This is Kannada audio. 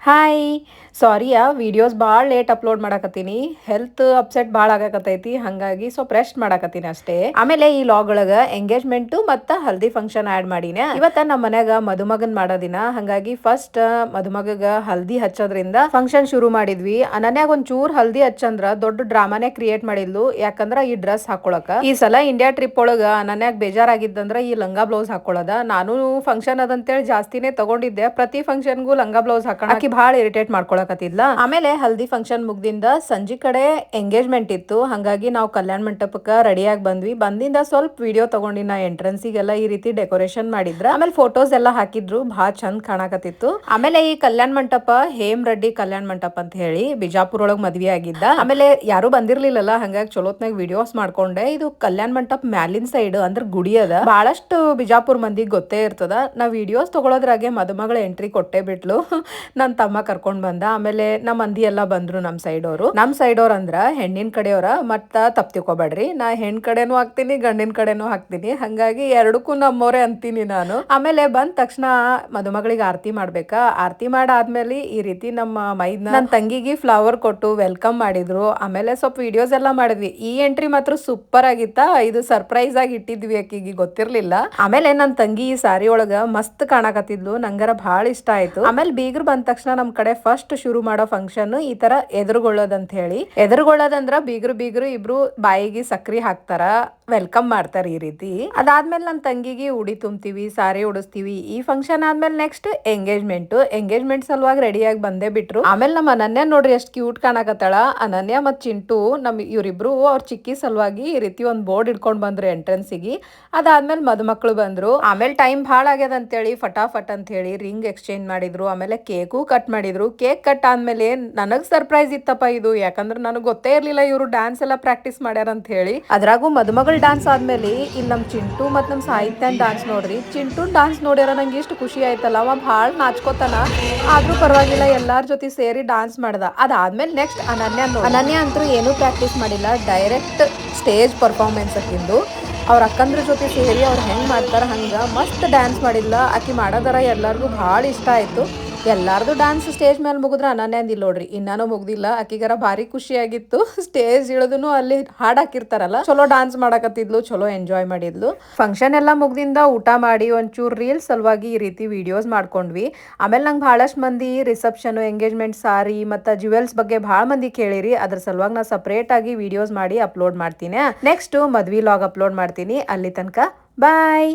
ಹಾಯ್ ಸಾರಿಯಾ ವಿಡಿಯೋಸ್ ಭಾಳ ಲೇಟ್ ಅಪ್ಲೋಡ್ ಮಾಡಕತ್ತೀನಿ. ಹೆಲ್ತ್ ಅಪ್ಸೆಟ್ ಭಾಳ ಆಗಕತ್ತೈತಿ, ಹಾಗಾಗಿ ಸ್ವಲ್ಪ ರೆಸ್ಟ್ ಮಾಡಕತ್ತೀನಿ ಅಷ್ಟೇ. ಆಮೇಲೆ ಈ ಲಾಗ್ ಒಳಗ ಎಂಗೇಜ್ಮೆಂಟ್ ಮತ್ತು ಹಲ್ದಿ ಫಂಕ್ಷನ್ ಆ್ಯಡ್ ಮಾಡೀನಿ. ಇವತ್ತ ನಮ್ಮ ಮನ್ಯಾಗ ಮದುಮಗನ್ ಮಾಡೋದಿನ, ಹಾಗಾಗಿ ಫಸ್ಟ್ ಮದುಮಗಗ ಹಲ್ದಿ ಹಚ್ಚೋದ್ರಿಂದ ಫಂಕ್ಷನ್ ಶುರು ಮಾಡಿದ್ವಿ. ಅನನ್ಯಾಗ ಒಂಚೂರ್ ಹಲ್ದಿ ಹಚ್ಚಂದ್ರ ದೊಡ್ಡ ಡ್ರಾಮಾನೇ ಕ್ರಿಯೇಟ್ ಮಾಡಿದ್ಲು, ಯಾಕಂದ್ರ ಈ ಡ್ರೆಸ್ ಹಾಕೊಳಕ. ಈ ಸಲ ಇಂಡಿಯಾ ಟ್ರಿಪ್ ಒಳಗ ಅನನ್ಯಾಗ ಬೇಜಾರಾಗಿದ್ದಂದ್ರ ಈ ಲಂಗಾ ಬ್ಲೌಸ್ ಹಾಕೊಳ್ಳೋದ. ನಾನು ಫಂಕ್ಷನ್ ಅದಂತೇಳಿ ಜಾಸ್ತಿನೇ ತಗೊಂಡಿದ್ದೆ, ಪ್ರತಿ ಫಂಕ್ಷನ್ಗೂ ಲಂಗಾ ಬ್ಲೌಸ್ ಹಾಕೋಣ ಭಾಳ ಇರಿಟೇಟ್ ಮಾಡ್ಕೊಳಕತ್ತಿದ್ಲ. ಆಮೇಲೆ ಹಲ್ದಿ ಫಂಕ್ಷನ್ ಮುಗ್ದಿಂದ ಸಂಜೆ ಕಡೆ ಎಂಗೇಜ್ಮೆಂಟ್ ಇತ್ತು, ಹಾಗಾಗಿ ನಾವು ಕಲ್ಯಾಣ ಮಂಟಪಕ್ಕೆ ರೆಡಿಯಾಗಿ ಬಂದ್ವಿ. ಬಂದಿಂದ ಸ್ವಲ್ಪ ವಿಡಿಯೋ ತಗೊಂಡಿನ ಎಂಟ್ರೆನ್ಸಿಗೆಲ್ಲ ಈ ರೀತಿ ಡೆಕೋರೇಷನ್ ಮಾಡಿದ್ರ. ಆಮೇಲೆ ಫೋಟೋಸ್ ಎಲ್ಲ ಹಾಕಿದ್ರು, ಭಾಳ ಚಂದ ಕಾಣಕತ್ತಿತ್ತು. ಆಮೇಲೆ ಈ ಕಲ್ಯಾಣ ಮಂಟಪ ಹೇಮ್ ರೆಡ್ಡಿ ಕಲ್ಯಾಣ ಮಂಟಪ ಅಂತ ಹೇಳಿ ಬಿಜಾಪುರ ಒಳಗ್ ಮದ್ವಿ ಆಗಿದ್ದ. ಆಮೇಲೆ ಯಾರು ಬಂದಿರ್ಲಿಲ್ಲಲ್ಲ, ಹಂಗಾಗಿ ಚಲೋತ್ನಾಗ ವಿಡಿಯೋಸ್ ಮಾಡ್ಕೊಂಡೆ. ಇದು ಕಲ್ಯಾಣ ಮಂಟಪ ಮ್ಯಾಲಿನ ಸೈಡ್ ಅಂದ್ರ ಗುಡಿ ಅದ. ಬಹಳಷ್ಟು ಬಿಜಾಪುರ ಮಂದಿಗೆ ಗೊತ್ತೇ ಇರ್ತದ. ನಾ ವಿಡಿಯೋಸ್ ತಗೊಳೋದ್ರಾಗೆ ಮದುಮಗಳ ಎಂಟ್ರಿ ಕೊಟ್ಟೆ ಬಿಟ್ಲು. ನನ್ ತಮ್ಮ ಕರ್ಕೊಂಡ್ ಬಂದ. ಆಮೇಲೆ ನಮ್ಮ ಮಂದಿ ಎಲ್ಲಾ ಬಂದ್ರು ನಮ್ ಸೈಡ್ ಅವರು. ನಮ್ ಸೈಡ್ ಅವ್ರ ಅಂದ್ರ ಹೆಣ್ಣಿನ ಕಡೆಯವರ, ಮತ್ತ ತಪ್ಪ ತಿಳ್ಕೊಬೇಡ್ರಿ, ನಾ ಹೆಣ್ ಕಡೆನೂ ಹಾಕ್ತೀನಿ ಗಂಡಿನ ಕಡೆನೂ ಹಾಕ್ತೀನಿ, ಹಂಗಾಗಿ ಎರಡಕ್ಕೂ ನಮ್ಮವ್ರೆ ಅಂತೀನಿ ನಾನು. ಆಮೇಲೆ ಬಂದ ತಕ್ಷಣ ಮದುಮಗಳಿಗೆ ಆರತಿ ಮಾಡ್ಬೇಕಾ. ಆರತಿ ಮಾಡಾದ್ಮೇಲೆ ಈ ರೀತಿ ನಮ್ಮ ಮೈದ್ನ ನನ್ ತಂಗಿಗೆ ಫ್ಲವರ್ ಕೊಟ್ಟು ವೆಲ್ಕಮ್ ಮಾಡಿದ್ರು. ಆಮೇಲೆ ಸ್ವಲ್ಪ ವಿಡಿಯೋಸ್ ಎಲ್ಲಾ ಮಾಡಿದ್ವಿ. ಈ ಎಂಟ್ರಿ ಮಾತ್ರ ಸೂಪರ್ ಆಗಿತ್ತ. ಇದು ಸರ್ಪ್ರೈಸ್ ಆಗಿ ಇಟ್ಟಿದ್ವಿ, ಆಕಿಗೆ ಗೊತ್ತಿರ್ಲಿಲ್ಲ. ಆಮೇಲೆ ನನ್ ತಂಗಿ ಈ ಸಾರಿ ಒಳಗ ಮಸ್ತ್ ಕಾಣಕತ್ತಿದ್ಲು, ನಂಗರ ಬಹಳ ಇಷ್ಟ ಆಯ್ತು. ಆಮೇಲೆ ಬೀಗ್ರು ಬಂದ ತಕ್ಷಣ ನಮ್ ಕಡೆ ಫಸ್ಟ್ ಶುರು ಮಾಡೋ ಫಂಕ್ಷನ್ ಈ ತರ ಎದುರುಗೊಳ್ಳೋದಂತ ಹೇಳಿ. ಎದುರುಗೊಳ್ಳೋದಂದ್ರ ಬೀಗ್ರು ಇಬ್ರು ಬಾಯಿಗೆ ಸಕ್ರಿ ಹಾಕ್ತಾರ, ವೆಲ್ಕಮ್ ಮಾಡ್ತಾರ ಈ ರೀತಿ. ಅದಾದ್ಮೇಲೆ ನನ್ ತಂಗಿಗೆ ಉಡಿ ತುಂಬ್ತೀವಿ, ಸಾರಿ ಉಡಿಸ್ತೀವಿ. ಈ ಫಂಕ್ಷನ್ ಆದ್ಮೇಲೆ ನೆಕ್ಸ್ಟ್ ಎಂಗೇಜ್ಮೆಂಟ್ ಸಲುವಾಗಿ ರೆಡಿಯಾಗಿ ಬಂದೇ ಬಿಟ್ರು. ಆಮೇಲೆ ನಮ್ಮ ಅನನ್ಯ ನೋಡ್ರಿ ಎಷ್ಟ್ ಕ್ಯೂಟ್ ಕಾಣಕತ್ತಾಳ. ಅನನ್ಯ ಮತ್ ಚಿಂಟು ಇವ್ರಿಬ್ರು ಅವ್ರ ಚಿಕ್ಕಿ ಸಲುವಾಗಿ ಈ ರೀತಿ ಒಂದ್ ಬೋರ್ಡ್ ಇಟ್ಕೊಂಡ್ ಬಂದ್ರು ಎಂಟ್ರೆನ್ಸಿಗೆ. ಅದಾದ್ಮೇಲೆ ಮದುಮಕ್ಳು ಬಂದ್ರು. ಆಮೇಲೆ ಟೈಮ್ ಭಾಳ ಆಗ್ಯದ ಅಂತೇಳಿ ಫಟಾಫಟ್ ಅಂತ ಹೇಳಿ ರಿಂಗ್ ಎಕ್ಸ್ಚೇಂಜ್ ಮಾಡಿದ್ರು. ಆಮೇಲೆ ಕೇಕು ಕಟ್ ಮಾಡಿದ್ರು. ಕೇಕ್ ಕಟ್ ಆದ್ಮೇಲೆ ನನಗ್ ಸರ್ಪ್ರೈಸ್ ಇತ್ತಪ್ಪ ಇದು, ಯಾಕಂದ್ರೆ ನನಗ್ ಗೊತ್ತೇ ಇರ್ಲಿಲ್ಲ ಇವ್ರು ಡ್ಯಾನ್ಸ್ ಎಲ್ಲ ಪ್ರಾಕ್ಟೀಸ್ ಮಾಡ್ಯಾರ ಅಂತ ಹೇಳಿ. ಅದ್ರಾಗೂ ಮದುಮಗಳ ಡ್ಯಾನ್ಸ್ ಆದ್ಮೇಲೆ ಇಲ್ಲಿ ನಮ್ ಚಿಂಟು ಮತ್ ನಮ್ ಸಾಹಿತ್ಯನ್ ಡ್ಯಾನ್ಸ್ ನೋಡ್ರಿ. ಚಿಂಟು ಡ್ಯಾನ್ಸ್ ನೋಡ್ಯಾರ ನಂಗೆ ಇಷ್ಟು ಖುಷಿ ಆಯ್ತಲ್ಲ. ಅವ ಭಾಳ ನಾಚ್ಕೋತಾನ, ಆದ್ರೂ ಪರವಾಗಿಲ್ಲ ಎಲ್ಲಾರ ಜೊತೆ ಸೇರಿ ಡ್ಯಾನ್ಸ್ ಮಾಡ್ದ. ಅದಾದ್ಮೇಲೆ ನೆಕ್ಸ್ಟ್ ಅನನ್ಯ ಅಂತೂ ಏನೂ ಪ್ರಾಕ್ಟೀಸ್ ಮಾಡಿಲ್ಲ, ಡೈರೆಕ್ಟ್ ಸ್ಟೇಜ್ ಪರ್ಫಾರ್ಮೆನ್ಸ್ ಹಾಕಿಂದು. ಅವ್ರ ಅಕ್ಕಂದ್ರ ಜೊತೆ ಸೇರಿ ಅವ್ರು ಹೆಂಗ್ ಮಾಡ್ತಾರ ಹಂಗ ಮಸ್ತ್ ಡ್ಯಾನ್ಸ್ ಮಾಡಿಲ್ಲ. ಆಕಿ ಮಾಡೋದರ ಎಲ್ಲರಿಗೂ ಭಾಳ ಇಷ್ಟ ಆಯ್ತು. ಎಲ್ಲಾರ್ದು ಡ್ಯಾನ್ಸ್ ಸ್ಟೇಜ್ ಮೇಲೆ ಮುಗಿದ್ರ ಅನನ್ಯಂದ್ ಇಲ್ಲ ನೋಡ್ರಿ, ಇನ್ನಾನು ಮುಗ್ದಿಲ್ಲ. ಆಕಿಗಾರ ಭಾರಿ ಖುಷಿ ಆಗಿತ್ತು. ಸ್ಟೇಜ್ ಇಳಿದುನು ಅಲ್ಲಿ ಹಾಡ್ ಹಾಕಿರ್ತಾರಲ್ಲ, ಚಲೋ ಡ್ಯಾನ್ಸ್ ಮಾಡಕತ್ತಿದ್ಲು, ಚಲೋ ಎಂಜಾಯ್ ಮಾಡಿದ್ಲು. ಫಂಕ್ಷನ್ ಎಲ್ಲ ಮುಗ್ದಿಂದ ಊಟ ಮಾಡಿ ಒಂಚೂರು ರೀಲ್ಸ್ ಸಲುವಾಗಿ ಈ ರೀತಿ ವಿಡಿಯೋಸ್ ಮಾಡ್ಕೊಂಡ್ವಿ. ಆಮೇಲೆ ನಂಗೆ ಬಹಳಷ್ಟು ಮಂದಿ ರಿಸೆಪ್ಷನ್, ಎಂಗೇಜ್ಮೆಂಟ್ ಸಾರಿ ಮತ್ತು ಜ್ಯುವೆಲ್ಸ್ ಬಗ್ಗೆ ಭಾಳ ಮಂದಿ ಕೇಳಿರಿ. ಅದ್ರ ಸಲುವಾಗಿ ನಾ ಸಪ್ರೇಟ್ ಆಗಿ ವಿಡಿಯೋಸ್ ಮಾಡಿ ಅಪ್ಲೋಡ್ ಮಾಡ್ತೀನಿ. ನೆಕ್ಸ್ಟ್ ಮದ್ವಿ ಲಾಗ್ ಅಪ್ಲೋಡ್ ಮಾಡ್ತೀನಿ. ಅಲ್ಲಿ ತನಕ ಬಾಯ್.